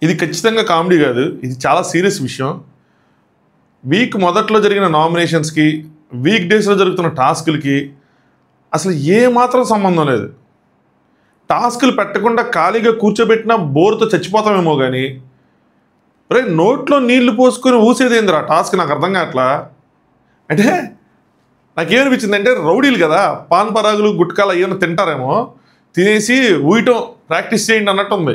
ఇది ఖచ్చితంగా కామెడీ కాదు, ఇది చాలా సీరియస్ విషయం. వీక్ మొదట్లో జరిగిన నామినేషన్స్కి, వీక్ డేస్లో జరుగుతున్న టాస్కులకి అసలు ఏమాత్రం సంబంధం లేదు. టాస్కులు పెట్టకుండా ఖాళీగా కూర్చోబెట్టినా బోర్తో చచ్చిపోతామేమో కానీ, రే నోట్లో నీళ్లు పోసుకొని ఊసేదేందిరా టాస్క్, నాకు అర్థం కావట్లా. అంటే నాకేమనిపించింది అంటే, రౌడీలు కదా, పాన్ పరాగులు గుట్కాలు అయ్యో తింటారేమో, తినేసి ఊయటం ప్రాక్టీస్ చేయండి అన్నట్టు ఉంది.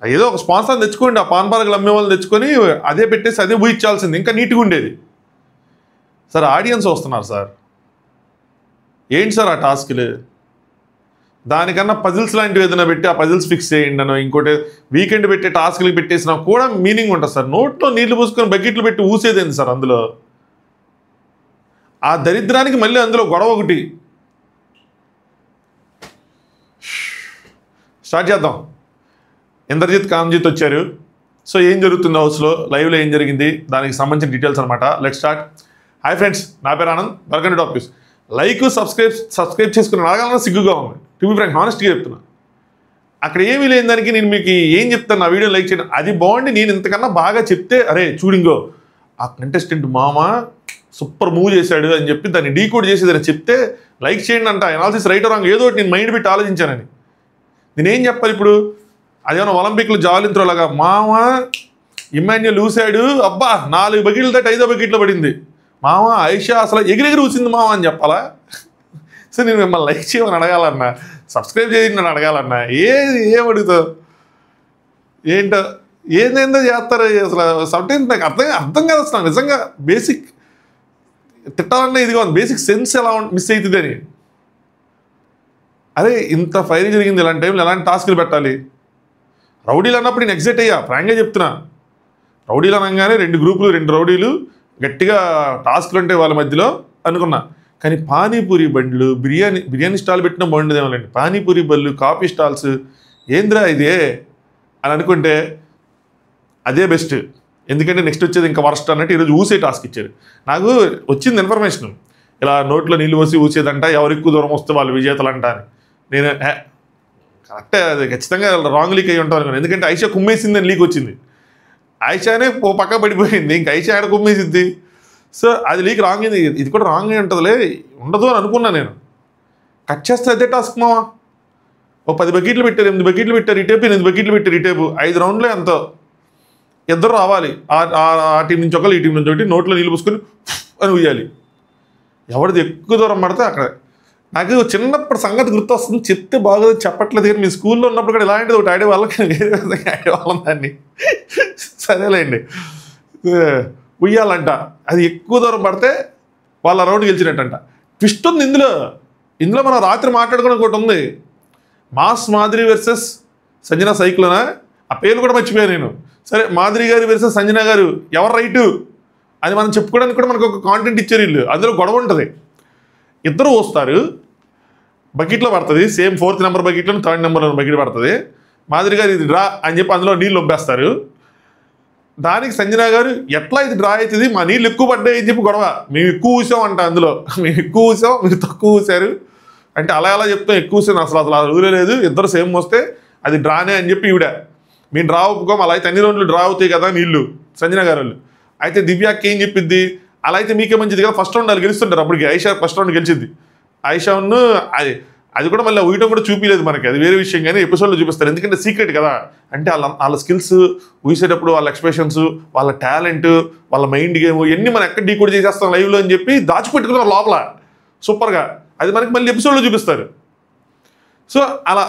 ఏదో ఒక స్పాన్సర్ తెచ్చుకోండి, ఆ పాన్ పరాగులు అమ్మే వాళ్ళని తెచ్చుకొని అదే పెట్టేసి అదే ఊయించాల్సింది, ఇంకా నీట్గా ఉండేది. సార్ ఆడియన్స్ వస్తున్నారు సార్, ఏంటి సార్ ఆ టాస్క్లు? దానికన్నా పజిల్స్ లాంటివి ఏదైనా పెట్టి ఆ పజిల్స్ ఫిక్స్ చేయండి అనో, ఇంకోటి వీకెండ్ పెట్టే టాస్క్లు పెట్టేసినా కూడా మీనింగ్ ఉంటుంది సార్. నోట్లో నీళ్లు పోసుకొని బకెట్లు పెట్టి ఊసేదేంది సార్ అందులో? ఆ దరిద్రానికి మళ్ళీ అందులో గొడవ ఒకటి. స్టార్ట్ చేద్దాం. ఇంద్రజిత్ కామ్జిత్ వచ్చారు. సో ఏం జరుగుతుంది హౌస్లో, లైవ్లో ఏం జరిగింది, దానికి సంబంధించిన డీటెయిల్స్ అనమాట. Let start. హాయ్ ఫ్రెండ్స్, నా పేరు Anand, welcome to top news. Like subscribe చేసుకుని అడగాలన్నా సిగ్గుగా ఉంది, టు బి ఫ్రాంక్, హానెస్ట్గా చెప్తున్నా. అక్కడ ఏమీ లేని దానికి నేను మీకు ఏం చెప్తాను, నా వీడియో లైక్ చేయండి, అది బాగుండి నేను ఇంతకన్నా బాగా చెప్తే, అరే చూడింగో ఆ కంటెస్టెంట్ మామ సూపర్ మూవ్ చేశాడు అని చెప్పి దాన్ని డీకోడ్ చేసేదని చెప్తే లైక్ చేయండి అంట. అనాలిసిస్ రైట్ రాంగ్ ఏదో ఒకటి నేను మైండ్ పెట్టి ఆలోచించానని. నేనేం చెప్పాలి ఇప్పుడు? అదేమన్నా ఒలింపిక్లో జావలిన్ త్రో లాగా మామ ఇమాన్యుల్ ఊసాడు, అబ్బా 4 బకెట్లు తట్టి 5వ బకెట్లో పడింది, మామ ఐషా అసలు ఎగిరెగిరి ఊసింది మామ అని చెప్పాలా? సో నేను మిమ్మల్ని లైక్ చేయమని అడగాలన్నా, సబ్స్క్రైబ్ చేయండి అని అడగాలన్నా, ఏం అడుగుతావు? ఏంటో ఏందేందో చేస్తారు అసలు. సమ్టైమ్స్ నాకు అర్థం కాదు అసలు. నిజంగా బేసిక్ తిట్టాలన్నా ఇదిగా ఉంది, బేసిక్ సెన్స్ ఎలా మిస్ అవుతుంది అని. అరే ఇంత ఫైర్ జరిగింది, ఇలాంటి టైంలో ఎలాంటి టాస్కులు పెట్టాలి? రౌడీలు అన్నప్పుడు నేను ఎగ్జైట్ అయ్యా, ఫ్రాంక్గా చెప్తున్నా. రౌడీలు అనగానే 2 గ్రూపులు, 2 రౌడీలు గట్టిగా టాస్కులు అంటే వాళ్ళ మధ్యలో అనుకున్నా. కానీ పానీపూరి బండ్లు, బిర్యానీ స్టాల్ పెట్టిన బాగుండేదేమోలేండి, పానీపూరి బళ్ళు, కాఫీ స్టాల్స్, ఏంద్రా ఇదే అని అనుకుంటే అదే బెస్ట్. ఎందుకంటే నెక్స్ట్ వచ్చేది ఇంకా వర్స్ట్ అన్నట్టు ఈరోజు ఊసే టాస్క్ ఇచ్చారు. నాకు వచ్చింది ఇన్ఫర్మేషన్, ఇలా నోట్లో నీళ్ళు పోసి ఊసేదంట, ఎవరు ఎక్కువ దూరం వస్తే వాళ్ళు విజేతలు అంట అని. నేను కరెక్టే, అది ఖచ్చితంగా రాంగ్ లీక్ అయ్యి ఉంటాను అనుకున్నాను. ఎందుకంటే ఐషా కుమ్మేసిందని లీక్ వచ్చింది, ఐషానే పక్క పడిపోయింది, ఇంకా ఐషా ఆడ కుమ్మేసిద్ది. సో అది లీక్ రాంగ్ అయింది, ఇది కూడా రాంగ్ అయి ఉంటుందిలే, ఉండదు అని అనుకున్నాను నేను. కట్ చేస్తే అదే టాస్క్ మావా. 10 బకెట్లు పెట్టారు, 8 బకెట్లు పెట్టారు ఇటేపు, 8 బకెట్లు పెట్టారు ఇటేపు, 5 రౌండ్లే అంత. ఇద్దరు రావాలి, ఆ టీం నుంచి ఒకళ్ళు, ఈ టీం నుంచి ఒకటి, నోట్లో నీళ్ళు పూసుకొని అని ఉయ్యాలి. ఎవరిది ఎక్కువ దూరం పడితే అక్కడ. నాకు చిన్నప్పుడు సంగతి గుర్తొస్తుంది, చెప్తే బాగోదు, చెప్పట్లేదు కానీ మీ స్కూల్లో ఉన్నప్పుడు కూడా ఇలాంటిది ఒకటి ఆడేవాళ్ళకి, వేరే విధంగా ఆడేవాళ్ళం దాన్ని. సరేలేండి, ఉయ్యాలంట, అది ఎక్కువ దూరం పడితే వాళ్ళ రౌండ్ గెలిచినట్టంట. ట్విస్ట్ ఉంది ఇందులో మనం రాత్రి మాట్లాడుకునే ఒకటి ఉంది, మాస్ మాధురి వర్సెస్ సంజన సైక్లోనా, ఆ పేర్లు కూడా మర్చిపోయాను నేను. సరే, మాధురి గారు వర్సెస్ సంజన గారు ఎవరు రైటు అని మనం చెప్పుకోవడానికి కూడా మనకు ఒక కాంటెంట్ ఇచ్చారు వీళ్ళు. అందులో గొడవ ఉంటుంది, ఇద్దరు వస్తారు, బకెట్లో పడుతుంది, సేమ్ 4th నెంబర్ బకెట్లో 3rd నెంబర్ బకెట్ పడుతుంది. మాధురి గారు ఇది డ్రా అని చెప్పి అందులో నీళ్ళు ఒబ్బేస్తారు. దానికి సంజన గారు ఎట్లా ఇది డ్రా అవుతుంది, మా నీళ్ళు ఎక్కువ పడ్డాయి అని చెప్పి గొడవ, మేము ఎక్కువ ఊసాం అంట, అందులో మేము ఎక్కువ ఊసాం మీరు తక్కువ ఊసారు అంటే అలా చెప్తాం, ఎక్కువ ఊసాను అసలు ఊరే లేదు, ఇద్దరు సేమ్ వస్తే అది డ్రానే అని చెప్పి ఈవిడ, మేము డ్రా ఒప్పుకోం, అలా అయితే అన్ని రౌండ్లు డ్రా అవుతాయి కదా నీళ్ళు సంజన గారు వాళ్ళు. అయితే దివ్యాకి ఏం చెప్పింది, అలా అయితే మీకే మంచిది కదా, ఫస్ట్ రౌండ్ వాళ్ళు గెలుస్తుంటారు, అప్పటికి ఐషా ఫస్ట్ రౌండ్ గెలిచింది. ఐషాను అది కూడా మళ్ళీ ఊయటం కూడా చూపించలేదు మనకి, అది వేరే విషయం, కానీ ఎపిసోడ్లో చూపిస్తారు, ఎందుకంటే సీక్రెట్ కదా. అంటే వాళ్ళ స్కిల్స్, ఊసేటప్పుడు వాళ్ళ ఎక్స్ప్రెషన్స్, వాళ్ళ టాలెంట్, వాళ్ళ మైండ్ గేమ్ ఇవన్నీ మనం ఎక్కడ డీకోడ్ చేసేస్తాం లైవ్లో అని చెప్పి దాచిపెట్టుకున్నారు లోపల సూపర్గా, అది మనకి మళ్ళీ ఎపిసోడ్లో చూపిస్తారు. సో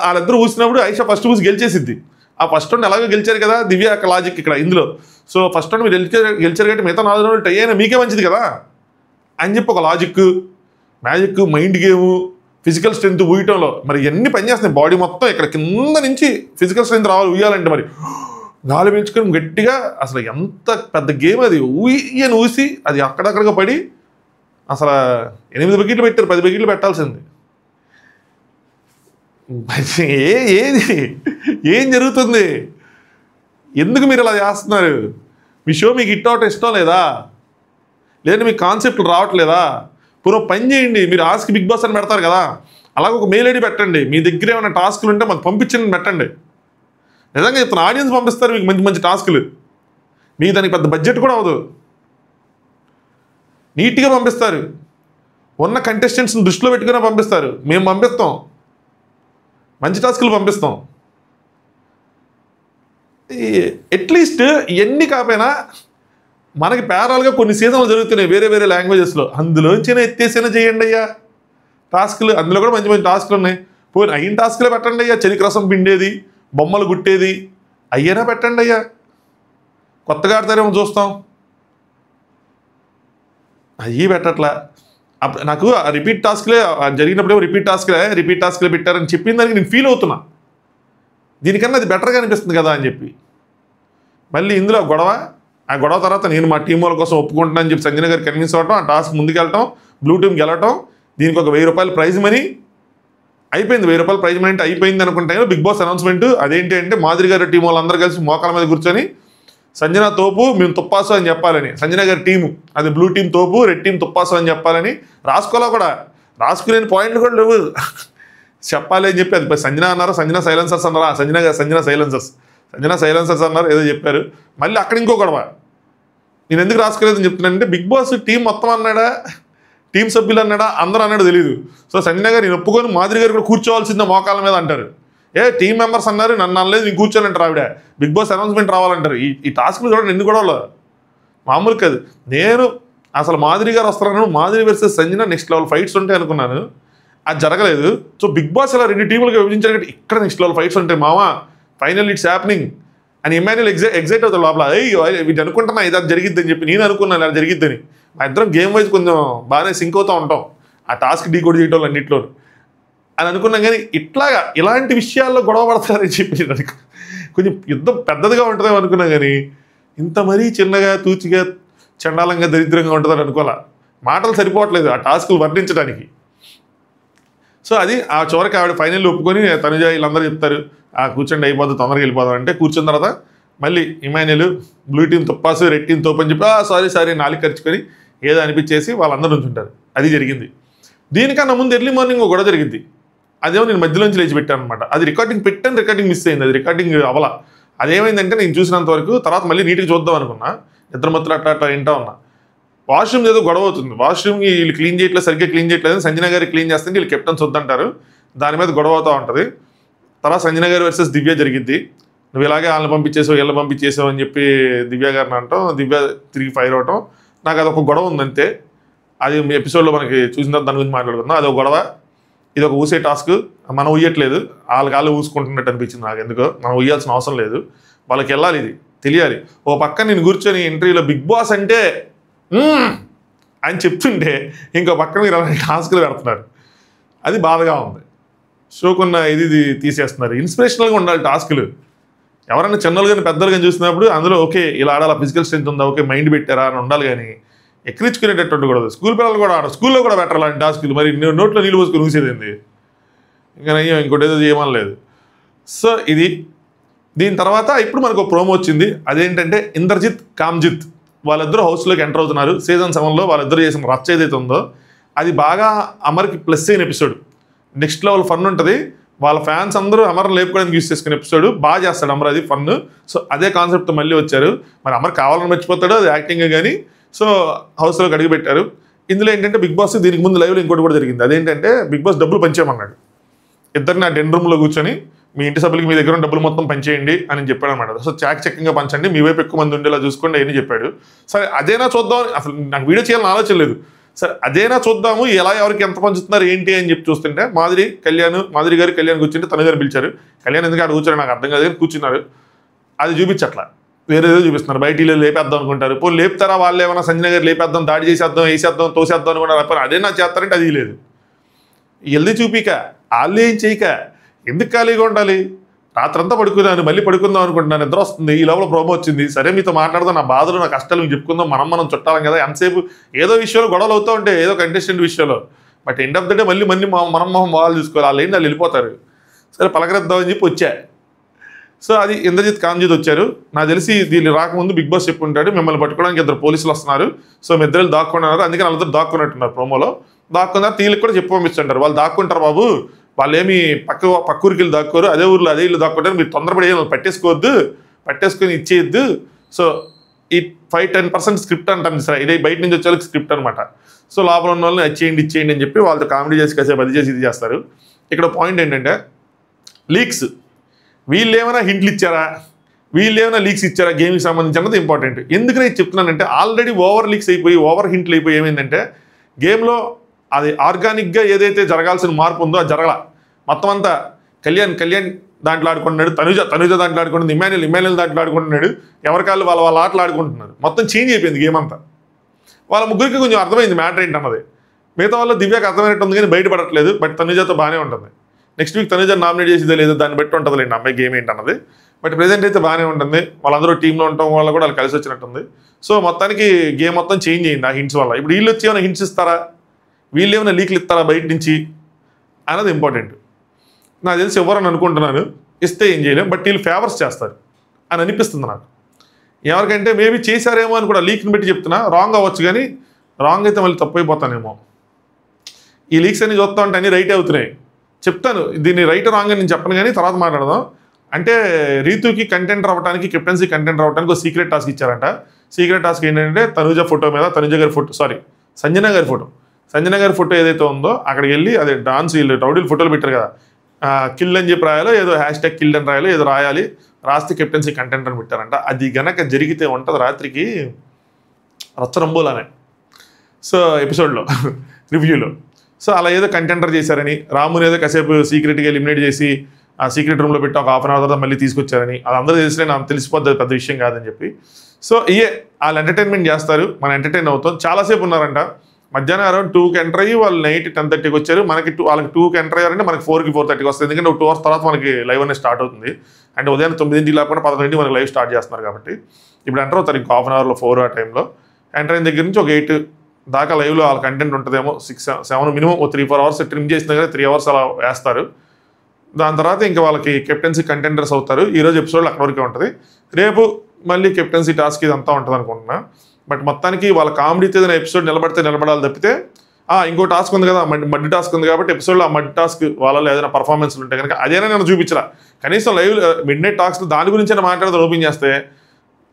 వాళ్ళిద్దరూ ఊసినప్పుడు ఐషా ఫస్ట్ ఊసి గెలిచేసిద్ది. ఆ ఫస్ట్ రౌండ్ ఎలాగో గెలిచారు కదా, దివ్య లాజిక్ ఇక్కడ ఇందులో. సో ఫస్ట్ రౌండ్ మీరు గెలిచారు కాబట్టి మిగతా 4 రౌండ్లు టై అయినా మీకే మంచిది కదా అని చెప్పి ఒక logic, magic, mind game, physical strength ఊయటంలో మరి ఇవన్నీ పనిచేస్తున్నాయి. బాడీ మొత్తం ఇక్కడ కింద నుంచి ఫిజికల్ స్ట్రెంత్ రావాలి ఊయాలంటే, మరి గాలి పెంచుకొని గట్టిగా, అసలు ఎంత పెద్ద గేమ్ అది. ఊయని ఊసి అది అక్కడక్కడగా పడి అసలు 8 బకెట్లు పెట్టారు, 10 బకెట్లు పెట్టాల్సింది. ఏం జరుగుతుంది, ఎందుకు మీరు ఇలా చేస్తున్నారు? మీ షో మీకు హిట్ అవటం ఇష్టం లేదా, లేదంటే మీకు కాన్సెప్ట్లు రావట్లేదా? పూర్వ పని చేయండి, మీరు ఆస్క్ బిగ్ బాస్ అని పెడతారు కదా, అలాగే ఒక మెయిల్ ఐడి పెట్టండి, మీ దగ్గర ఏమైనా టాస్కులు ఉంటే మాకు పంపించండి పెట్టండి. నిజంగా చెప్తున్నా, ఆడియన్స్ పంపిస్తారు మీకు మంచి మంచి టాస్కులు, మీకు దానికి పెద్ద బడ్జెట్ కూడా అవ్వదు, నీట్గా పంపిస్తారు, ఉన్న కంటెస్టెంట్స్ని దృష్టిలో పెట్టుకునే పంపిస్తారు. మేము పంపిస్తాం, మంచి టాస్కులు పంపిస్తాం. అట్లీస్ట్ ఇవన్నీ కాకపోయినా మనకి ప్యారల్గా కొన్ని సీజన్లు జరుగుతున్నాయి వేరే వేరే లాంగ్వేజెస్లో, అందులోంచైనా ఎత్తేసైనా చేయండి అయ్యా టాస్కులు. అందులో కూడా మంచి మంచి టాస్కులు ఉన్నాయి. పోనీ అయిన టాస్కులే పెట్టండి అయ్యా, చెలికి రసం పిండేది, బొమ్మలు గుట్టేది, అయ్యేనా పెట్టండి అయ్యా. కొత్తగా ఆడతారేమో చూస్తాం, అయ్యి పెట్టట్లా. అప్పుడు నాకు ఆ రిపీట్ టాస్క్లే జరిగినప్పుడేమో రిపీట్ టాస్క్లే పెట్టారని చెప్పిన దానికి నేను ఫీల్ అవుతున్నా, దీనికన్నా అది బెటర్గా అనిపిస్తుంది కదా అని చెప్పి. మళ్ళీ ఇందులో ఆ గొడవ తర్వాత నేను మా టీం వాళ్ళ కోసం ఒప్పుకుంటున్నాను అని చెప్పి సంజన గారు కన్విన్స్ అవ్వటం, ఆ టాస్క్ ముందుకెళ్ళటం, బ్లూ టీమ్ గెలవటం, దీనికి ఒక 1000 రూపాయలు ప్రైజ్ మనీ అయిపోయింది. 1000 రూపాయలు ప్రైజ్ మనీ అంటే అయిపోయింది అనుకుంటే బిగ్ బాస్ అనౌన్స్మెంట్ అదేంటి అంటే మాధురి గారి టీం వాళ్ళందరూ కలిసి మోకాల మీద కూర్చొని సంజన తోపు మేము తుప్పాసు అని చెప్పాలని, సంజన గారి టీము అది బ్లూ టీం తోపు, రెడ్ టీం తుప్పాసు అని చెప్పాలని రాసుకోవాలా కూడా, రాసుకునే పాయింట్లు కూడా లేవు, చెప్పాలి అని చెప్పి అది సంజన అన్నారు, సంజన సైలెన్సర్స్ అన్నారా, సంజన సైలెన్సర్స్ అన్నారు ఏదో చెప్పారు. మళ్ళీ అక్కడ ఇంకో గొడవ, నేను ఎందుకు రాసుకోలేదని చెప్తున్నానంటే బిగ్ బాస్ టీం మొత్తం అన్నాడా, టీం సభ్యులు అన్నాడా, అందరూ అన్నాడు తెలియదు. సో సంజన గారు నేను ఒప్పుకొని మాధురి గారు కూడా కూర్చోవాల్సిందే మోకాల మీద అంటారు. టీం మెంబర్స్ అన్నారు, నన్ను అనలేదు, నేను కూర్చోనంటారు ఆవిడ. బిగ్ బాస్ అనౌన్స్మెంట్ రావాలంటారు. ఈ టాస్క్లు చూడండి ఎన్ని గొడవలు, మామూలు కాదు. నేను అసలు మాధురి గారు వస్తారన్నాను, Madhuri versus Sanjana next level fights ఉంటాయి అనుకున్నాను, అది జరగలేదు. సో బిగ్ బాస్ ఇలా 2 టీములుగా విభజించారు, ఇక్కడ నెక్స్ట్ లెవెల్ ఫైట్స్ ఉంటాయి మావా, ఫైనల్ ఇట్స్ హ్యాపెనింగ్ అని ఇమాన్యుల్ ఎగ్జైట్ అవుతాడు లోపల. వీటి అనుకుంటున్నా ఇది జరిగిద్ది అని చెప్పి, నేను అనుకున్నాను ఇలా జరిగిద్దని. మా ఇద్దరం గేమ్ వైజ్ కొంచెం బాగానే సింక్ అవుతూ ఉంటాం ఆ టాస్క్ డీకోడ్ చేయటం అన్నింటిలో అని అనుకున్నాం. కానీ ఇలాంటి విషయాల్లో గొడవ పడతారని చెప్పి కొంచెం యుద్ధం పెద్దదిగా ఉంటుందేమో అనుకున్నాం, కానీ ఇంత మరీ చిన్నగా తూచిగా చండాలంగా దరిద్రంగా ఉంటుందని అనుకోలే. మాటలు సరిపోవట్లేదు ఆ టాస్క్లు వర్ణించడానికి. సో అది ఆ చివరికి ఆవిడ ఫైనల్ ఒప్పుకొని తనుజ వీళ్ళందరూ చెప్తారు కూర్చోండి అయిపోతుంది తొందరగా వెళ్ళిపోదాం అంటే, కూర్చున్న తర్వాత మళ్ళీ ఇమాన్యుల్ బ్లూ టీం తుప్పాసు, రెడ్ టీం తోపు అని చెప్పి సారీ నాలుగు ఖర్చుకొని ఏదో అనిపించేసి వాళ్ళందరూ ఉంచుంటారు. అది జరిగింది. దీనికన్నా ముందు ఎర్లీ మార్నింగ్ గొడవ జరిగింది, అదేమో నేను మధ్యలోంచి లేచి పెట్టాను అనమాట. అది రికార్డింగ్ మిస్ అయింది, అది రికార్డింగ్ అవలా. అదేమైందంటే నేను చూసినంత వరకు తర్వాత మళ్ళీ నీట్గా చూద్దాం అనుకున్నా, ఇద్దరు మధ్యలో అట్లా వింటా ఉన్నా. వాష్రూమ్ ఏదో గొడవ అవుతుంది, వాష్రూమ్ వీళ్ళు క్లీన్ చేయట్లేదు, సరిగ్గా క్లీన్ చేయట్లేదు, సంజన గారు క్లీన్ చేస్తుంటే వీళ్ళు కెప్టెన్స్ వద్దంటారు, దాని మీద గొడవ అవుతూ ఉంటుంది. తర్వాత సంజన గారు వర్సెస్ దివ్య జరిగిద్ది, నువ్వు ఇలాగే వాళ్ళని పంపించేసావు వీళ్ళని పంపించేసావు అని చెప్పి దివ్య గారిని అంటాం, దివ్య తిరిగి ఫైర్ అవటం. నాకు అదొక గొడవ ఉందంతే, అది ఎపిసోడ్లో మనకి చూసిన దాని గురించి మాట్లాడుకుందాం. అదొక గొడవ, ఇది ఒక ఊసే టాస్క్, మనం ఉయ్యట్లేదు, వాళ్ళకి ఊసుకుంటున్నట్టు అనిపించింది నాకు. ఎందుకో మనం ఉయ్యాల్సిన అవసరం లేదు, వాళ్ళకి వెళ్ళాలి, ఇది తెలియాలి. ఓ పక్క నేను కూర్చొని ఇంటర్వ్యూలో బిగ్ బాస్ అంటే అని చెప్తుంటే ఇంకో పక్కన మీరు అలాంటి టాస్క్లు పెడుతున్నారు, అది బాధగా ఉంది. షోకున్న ఇది తీసేస్తున్నారు. ఇన్స్పిరేషనల్గా ఉండాలి టాస్కులు. ఎవరైనా చిన్నలు కానీ పెద్దలు కానీ చూసినప్పుడు అందులో ఓకే ఇలా ఆడాలి, ఫిజికల్ స్ట్రెంత్ ఉందా, ఓకే మైండ్ పెట్టారా అని ఉండాలి, కానీ ఎక్కిరించుకునేటట్టు ఉండకూడదు. స్కూల్ పిల్లలు కూడా స్కూల్లో కూడా పెట్టాలి అలాంటి టాస్కులు. మరి నోట్లో నీళ్ళు పోసుకొని ఊసేదేంది, ఇంకా ఇంకోటి ఏదో చేయమని లేదు. సో ఇది దీని తర్వాత ఇప్పుడు మనకు ప్రోమో వచ్చింది, అదేంటంటే ఇంద్రజిత్ కామ్జిత్ వాళ్ళిద్దరూ హౌస్లోకి ఎంటర్ అవుతున్నారు. సీజన్ 7లో వాళ్ళిద్దరూ చేసిన రచ్చ ఏదైతే ఉందో అది బాగా అమర్కి ప్లస్ అయిన ఎపిసోడ్. నెక్స్ట్ లెవెల్ ఫన్ ఉంటుంది, వాళ్ళ ఫ్యాన్స్ అందరూ అమర్ లేపుకోవడానికి యూస్ చేసుకునే ఎపిసోడ్ బాగా చేస్తాడు అమర్, అది ఫన్. సో అదే కాన్సెప్ట్ మళ్ళీ వచ్చారు. మరి అమర్ కావాలని మర్చిపోతాడు, అది యాక్టింగ్ కానీ. సో హౌస్లోకి అడిగి పెట్టారు. ఇందులో ఏంటంటే బిగ్ బాస్ దీనికి ముందు లైవ్లో ఇంకోటి కూడా జరిగింది, అదేంటంటే బిగ్ బాస్ డబ్బులు పంచేయమన్నాడు ఇద్దరిని. ఆ డెన్ రూమ్లో కూర్చొని మీ ఇంటి సభ్యులకి మీ దగ్గర డబ్బులు మొత్తం పంచేయండి అని చెప్పాడు అనమాట. సో చాకచక్యంగా పంచండి, మీ వైపు ఎక్కువ మంది ఉండేలా చూసుకోండి అని చెప్పాడు. సరే అదేనా చూద్దాం, అసలు నాకు వీడియో చేయాలని ఆలోచన లేదు. సరే అదేనా చూద్దాము, ఎలా ఎవరికి ఎంత పంచుతున్నారు ఏంటి అని చెప్పి చూస్తుంటే మాధురి గారు కళ్యాణ్ కూర్చుంటే తను గారు పిలిచారు. కళ్యాణ్ ఎందుకు అక్కడ కూర్చోరు నాకు అర్థం కాదు, కానీ కూర్చున్నారు. అది చూపించట్లా, వేరేదో చూపిస్తున్నారు. బయట వీళ్ళు లేపేద్దాం అనుకుంటారు, పోనీ లేపుతారా వాళ్ళు ఏమైనా సంజన గారు లేపేద్దాం, దాడి చేసేద్దాం, వేసేద్దాం, తోసేద్దాం అనుకుంటారు. అదే నా చేస్తారంటే అది లేదు. ఎల్ది చూపిక వాళ్ళు ఏం చేయక ఎందుకు ఖాళీగా ఉండాలి. రాత్రంతా పడుకున్నాను, మళ్ళీ పడుకుందాం అనుకుంటున్నాను, నిద్ర వస్తుంది, ఈ లోపల ప్రోమో వచ్చింది. సరే మీతో మాట్లాడదాం, నా బాధలు నా కష్టాలు మీకు చెప్పుకుందాం, మనం చుట్టాలం కదా, ఎంతసేపు ఏదో విషయంలో గొడవలు అవుతూ ఉంటాయి, ఏదో కంటెస్టెంట్ విషయంలో. But end of the day మళ్ళీ మనం వాళ్ళు చూసుకోవాలి, వాళ్ళు ఏంటి వాళ్ళు వెళ్ళిపోతారు. సరే పలకరిద్దామని చెప్పి వచ్చా. సో అది ఇంద్రజిత్ కామ్జిత్ వచ్చారు. నాకు తెలిసి దీన్ని రాకముందు బిగ్ బాస్ చెప్పుకుంటాడు మిమ్మల్ని పట్టుకోవడానికి 2 పోలీసులు వస్తున్నారు, సో మీ ఇద్దరు దాక్కున్నారు, అందుకని వాళ్ళిద్దరు దాక్కున్నట్టున్నారు ప్రోమోలో. దాక్కున్నారు, తీళ్ళకి కూడా చెప్పి పంపిస్తుంటారు, వాళ్ళు దాక్కుంటారు బాబు వాళ్ళు ఏమి పక్క ఊరికి వెళ్ళి దాక్కోరు, అదే ఊర్లో అదే ఇల్లు దాక్కుంటారు, మీరు తొందరపడి పట్టేసుకొని ఇచ్చేయద్దు. సో ఈ 5-10% స్క్రిప్ట్ అంటాను సార్, ఇదే బయట నుంచి వచ్చే వాళ్ళకి స్క్రిప్ట్ అనమాట. సో లోపల ఉన్న వాళ్ళని ఇచ్చేయండి అని చెప్పి వాళ్ళతో కామెడీ చేసి కాసేపు అది చేసి ఇది చేస్తారు. ఇక్కడ పాయింట్ ఏంటంటే లీక్స్, వీళ్ళు ఏమైనా హింట్లు ఇచ్చారా, వీళ్ళు ఏమైనా లీక్స్ ఇచ్చారా గేమ్కి సంబంధించి అన్నది ఇంపార్టెంట్. ఎందుకని చెప్తున్నానంటే ఆల్రెడీ ఓవర్ లీక్స్ అయిపోయి ఓవర్ హింట్లు అయిపోయి ఏమైందంటే గేమ్లో అది ఆర్గానిక్గా ఏదైతే జరగాల్సిన మార్పు ఉందో అది జరగల. మొత్తం అంతా కళ్యాణ్ దాంట్లో ఆడుకుంటున్నాడు, తనుజ దాంట్లో ఆడుకుంటుంది, ఇమాన్యుల్ దాంట్లో ఆడుకుంటున్నాడు, ఎవరికాళ్ళు వాళ్ళ ఆటలు ఆడుకుంటున్నారు. మొత్తం చేంజ్ అయిపోయింది గేమ్ అంతా. వాళ్ళ ముగ్గురికి కొంచెం అర్థమైంది మ్యాటర్ ఏంటన్నది. మిగతా వాళ్ళు దివ్యాకి అర్థమైనట్టు ఉంది కానీ బయటపడట్లేదు. బట్ తనుజతో బాగానే ఉంటుంది. నెక్స్ట్ వీక్ తనుజ నామినేట్ చేసేదే లేదు, దాన్ని బట్టి ఉంటుంది అమ్మాయి గేమ్ ఏంటన్నది. బట్ ప్రెజెంట్ అయితే బాగానే ఉంటుంది. వాళ్ళందరూ టీంలో ఉండటం వల్ల కూడా వాళ్ళు కలిసి వచ్చినట్టుంది. సో మొత్తానికి గేమ్ మొత్తం చేంజ్ అయింది ఆ హింట్స్ వల్ల. ఇప్పుడు వీళ్ళు వచ్చి ఏమైనా హింట్స్ ఇస్తారా, వీళ్ళు ఏమైనా లీక్లు ఇస్తారా బయట నుంచి అన్నది ఇంపార్టెంట్. నాకు తెలిసి ఎవరని అనుకుంటున్నాను, ఇస్తే ఏం చేయలేం. బట్ వీళ్ళు ఫేవర్స్ చేస్తారు అని అనిపిస్తుంది నాకు. ఎవరికంటే మేబీ చేశారేమో అని కూడా లీక్ని బట్టి చెప్తున్నా. రాంగ్ అవ్వచ్చు కానీ రాంగ్ అయితే మళ్ళీ తప్పు అయిపోతానేమో. ఈ లీక్స్ అన్ని చూస్తా ఉంటే అన్ని రైట్ అవుతున్నాయి. చెప్తాను దీన్ని రైట్ రాంగ్ అని నేను చెప్పను కానీ తర్వాత మాట్లాడదాం. అంటే రీతుకి కంటెంట్ రావడానికి, కెప్టెన్సీ కంటెంట్ రావడానికి ఒక సీక్రెట్ టాస్క్ ఇచ్చారంట. సీక్రెట్ టాస్క్ ఏంటంటే సంజన గారి ఫోటో ఏదైతే ఉందో అక్కడికి వెళ్ళి అదే డాన్స్ వీళ్ళు రౌడీలు ఫోటోలు పెట్టారు కదా, కిల్ అని చెప్పి రాయాలో ఏదో #, కిల్ అని రాయాలో ఏదో రాయాలి, రాస్తే కెప్టెన్సీ కంటెంట్ అని పెట్టారంట. అది గనక జరిగితే ఉంటుంది రాత్రికి రచ్చరంబోలానే. సో ఎపిసోడ్లో రివ్యూలో సో అలా ఏదో కంటెంటర్ చేశారని, రాముని ఏదో కాసేపు సీక్రెట్గా ఎలిమినేట్ చేసి ఆ సీక్రెట్ రూమ్లో పెట్టి ఒక హాఫ్ అన్ అవర్ తర్వాత మళ్ళీ తీసుకొచ్చారని, అది అందరూ తెలిసినా నాకు తెలిసిపోద్ది పెద్ద విషయం కాదని చెప్పి. సో వాళ్ళు ఎంటర్టైన్మెంట్ చేస్తారు, మనం ఎంటర్టైన్ అవుతాం. చాలాసేపు ఉన్నారంట. మధ్యాహ్నం అరౌండ్ 2కి ఎంటర్ అయ్యి వాళ్ళు నైట్ 10:30కి వచ్చారు. వాళ్ళకి 2కి ఎంటర్ అయ్యారంటే మనకి 4కి 4:30కి వస్తుంది. ఎందుకంటే ఒక 2 hours తర్వాత మనకి లైవ్ అనేది స్టార్ట్ అవుతుంది. అంటే ఉదయం 9కి లేకుండా 11కి మనకి లైవ్ స్టార్ట్ చేస్తున్నారు కాబట్టి ఇప్పుడు ఎంటర్ అవుతారు ఇంకో హాఫ్ అన్ అవర్లో 4 ఆ టైంలో. ఎంటర్ అయిన దగ్గర నుంచి ఒక 8 దాకా లైవ్లో వాళ్ళ కంటెంట్ ఉంటుందేమో. 6-7 మినిమం ఒక 3-4 hours ట్రిమ్ చేసిన కానీ 3 hours అలా వేస్తారు. దాని తర్వాత ఇంకా వాళ్ళకి కెప్టెన్సీ కంటెండర్స్ అవుతారు. ఈరోజు ఎపిసోడ్లో అక్కడ వరకే ఉంటుంది. రేపు మళ్ళీ కెప్టెన్సీ టాస్క్ ఇదంతా ఉంటుంది అనుకుంటున్నా. బట్ మొత్తానికి వాళ్ళ కామెడీతో ఏదైనా ఎపిసోడ్ నిలబడాలి తప్పితే ఇంకో టాస్క్ ఉంది కదా, మడ్ టాస్క్ ఉంది కాబట్టి ఎపిసోడ్లో ఆ మడ్ టాస్క్ వాళ్ళలో ఏదైనా పర్ఫార్మెన్స్లు ఉంటాయి కనుక అదేనా నేను చూపించరా. కనీసం లైవ్ మిడ్-నైట్ టాస్క్ దాని గురించి మాట్లాడదాం ఓపెన్ చేస్తే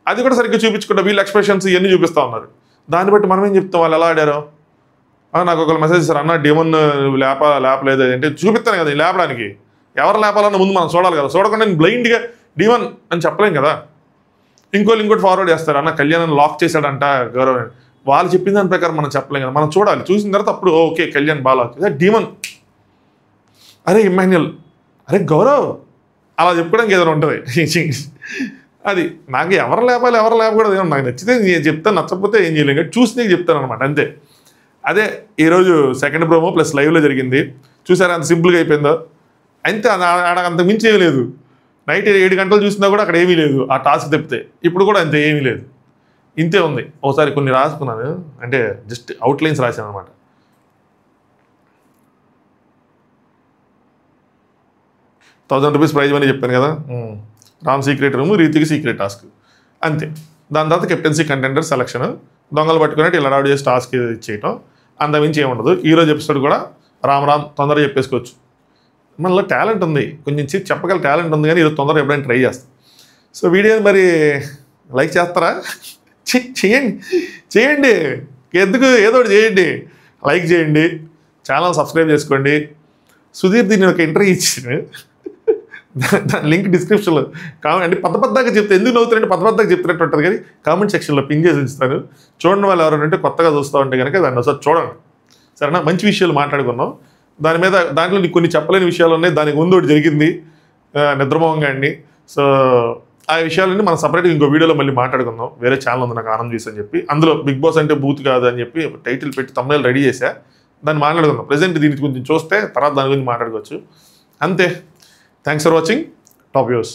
అది కూడా సరిగ్గా చూపించకుండా వీళ్ళు ఎక్స్ప్రెషన్స్ ఇవన్నీ చూపిస్తూ ఉన్నారు. దాన్ని బట్టి మనం ఏం చెప్తాం వాళ్ళు ఎలా ఆడారో. నాకు ఒకళ్ళు మెసేజ్ ఇస్తారు, అన్న డెమన్ లేపలేదు అంటే చూపిస్తాను కదా లేపడానికి. ఎవరు లేపాలన్న ముందు మనం చూడాలి కదా. చూడకుండా నేను బ్లైండ్గా డీమన్ అని చెప్పలేం కదా. ఇంకోటి ఫార్వర్డ్ చేస్తారు, అన్న కళ్యాణ్ లాక్ చేశాడంట గౌరవ్. వాళ్ళు చెప్పిన దాని ప్రకారం మనం చెప్పలేం కదా. మనం చూడాలి, చూసిన తర్వాత అప్పుడు ఓకే కళ్యాణ్ బాగా లాక్ చేశాడు, డీమన్ అరే ఇమాన్యుల్ అరే గౌరవ్ అలా చెప్పుకోవడానికి ఏదైనా ఉంటుంది. అది నాకు ఎవరు లేపకూడదు ఏమో. నాకు నచ్చితే నేను చెప్తాను, నచ్చకపోతే ఏం చేయలేం కానీ చూసి నీకు చెప్తాను అనమాట అంతే. అదే ఈరోజు సెకండ్ ప్రోమో ప్లస్ లైవ్లో జరిగింది. చూసారా అంత సింపుల్గా అయిపోయిందో. అంతే, అంతకు మించి ఏమీ లేదు. నైట్ 7 గంటలు చూసినా కూడా అక్కడ ఏమీ లేదు ఆ టాస్క్ తప్పితే. ఇప్పుడు కూడా అంతే ఏమీ లేదు, ఇంతే ఉంది. ఒకసారి కొన్ని రాసుకున్నాను, అంటే జస్ట్ అవుట్లైన్స్ రాశాను అనమాట. ₹1000 ప్రైజ్ అని చెప్పాను కదా. రామ్ సీక్రెట్ రూమ్, రీతికి సీక్రెట్ టాస్క్ అంతే. దాని తర్వాత కెప్టెన్సీ కంటెండర్ సెలక్షన్, దొంగలు పట్టుకున్నట్టు ఇలా రౌడ్ చేసి టాస్క్ ఇచ్చేయటం, అంతమించి ఏముండదు. ఈరోజు ఎపిసోడ్ కూడా రామ్ తొందరగా చెప్పేసుకోవచ్చు. మనలో టాలెంట్ ఉంది, కొంచెం చెప్పగల టాలెంట్ ఉంది కానీ ఈరోజు తొందరగా ఎప్పుడైనా ట్రై చేస్తాం. సో వీడియోని మరి లైక్ చేస్తారా? చేయండి ఎందుకు ఏదో ఒకటి చేయండి. లైక్ చేయండి, ఛానల్ సబ్స్క్రైబ్ చేసుకోండి. సుధీర్ దీన్ని ఒక ఇంటర్వ్యూ ఇచ్చాను, దాని లింక్ డిస్క్రిప్షన్లో అంటే పెద్దగా చెప్తే ఎందుకు నవ్వుతారంటే పెద్దగా చెప్తున్నట్టు ఉంటుంది కానీ కామెంట్ సెక్షన్లో పింగ్ చేసి ఇస్తాను. చూడండి వాళ్ళు ఎవరైనా ఉంటే కొత్తగా చూస్తూ ఉంటే కనుక దాన్ని ఒకసారి చూడండి సరేనా. మంచి విషయాలు మాట్లాడుకున్నాం. దాంట్లో నీకు కొన్ని చెప్పలేని విషయాలు ఉన్నాయి. దానికి ముందు ఒకటి జరిగింది నిద్రమోహంగా అండి. సో ఆ విషయాలన్నీ మనం సపరేట్గా ఇంకో వీడియోలో మళ్ళీ మాట్లాడుకుందాం. వేరే ఛానల్ ఉంది నాకు ఆనంద్ అని చెప్పి, అందులో బిగ్ బాస్ అంటే బూత్ కాదు అని చెప్పి టైటిల్ పెట్టి తమ్ముళ్ళు రెడీ చేశా, దాన్ని మాట్లాడుకుందాం. ప్రెజెంట్ దీనికి కొంచెం చూస్తే తర్వాత దాని గురించి మాట్లాడుకోవచ్చు అంతే. Thanks for watching. Top views.